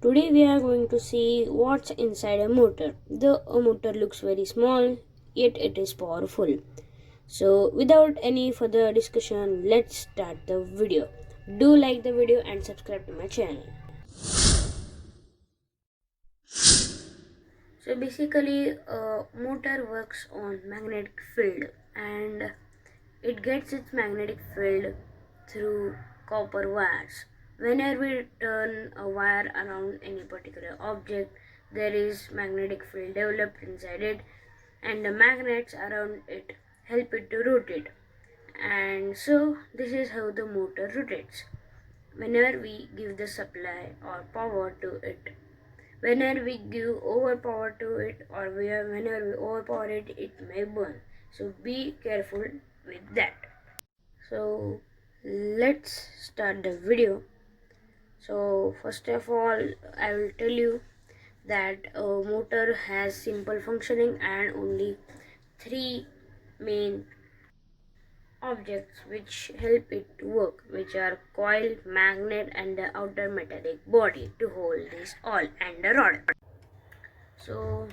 Today we are going to see what's inside a motor. The motor looks very small, yet it is powerful. So without any further discussion, let's start the video. Do like the video and subscribe to my channel. So basically a motor works on magnetic field, and it gets its magnetic field through copper wires. Whenever we turn a wire around any particular object, there is magnetic field developed inside it, and the magnets around it help it to rotate. And so this is how the motor rotates. Whenever we give the supply or power to it, whenever we give overpower to it, or whenever we overpower it, it may burn. So be careful with that. So let's start the video. So first of all, I will tell you that a motor has simple functioning and only three main objects which help it to work, which are coil, magnet, and the outer metallic body to hold this all, and the rod. So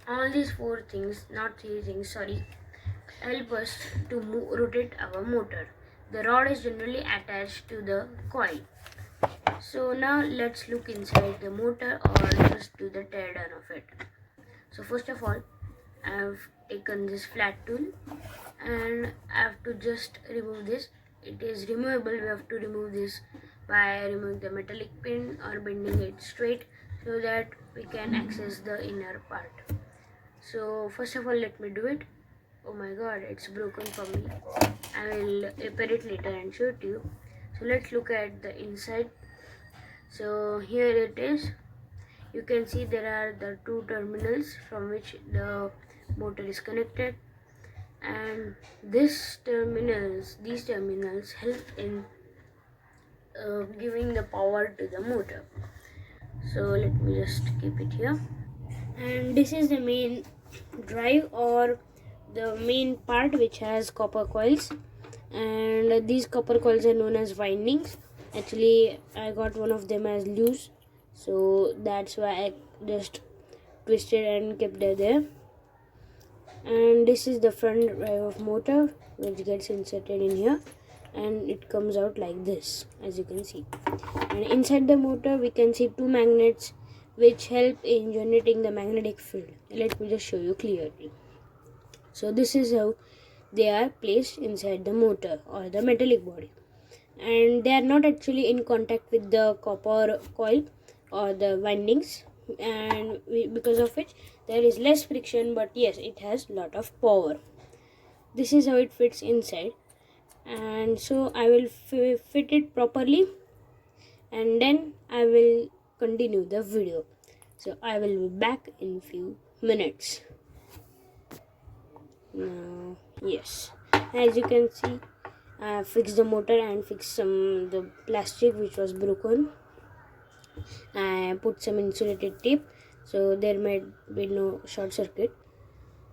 all these four things, not three things, sorry, help us to rotate our motor. The rod is generally attached to the coil. So now let's look inside the motor, or just do the teardown of it. So first of all, I have taken this flat tool and I have to just remove this. It is removable. We have to remove this by removing the metallic pin or bending it straight so that we can access the inner part. So first of all, let me do it. Oh my god, it's broken for me. I will repair it later and show it to you. So let's look at the inside. So here it is. You can see there are the two terminals from which the motor is connected, and these terminals help in giving the power to the motor. So let me just keep it here. And this is the main drive, or the main part, which has copper coils, and these copper coils are known as windings. Actually, I got one of them as loose, so that's why I just twisted and kept it there. And this is the front drive of motor, which gets inserted in here, and it comes out like this, as you can see. And inside the motor we can see two magnets which help in generating the magnetic field. Let me just show you clearly. So this is how they are placed inside the motor or the metallic body, and they are not actually in contact with the copper coil or the windings, and because of which there is less friction, but yes, it has lot of power. This is how it fits inside, and so I will fit it properly, and then I will continue the video. So I will be back in few minutes. Now yes, as you can see, I fixed the motor and fixed the plastic which was broken. I put some insulated tape so there might be no short circuit.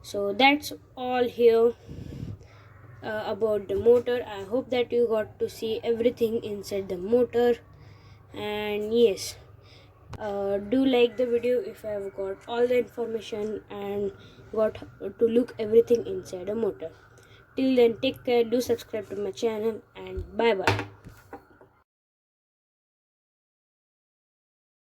So that's all here about the motor. I hope that you got to see everything inside the motor, and yes, do like the video if I have got all the information and got to look everything inside a motor. Till then, take care, do subscribe to my channel, and bye bye.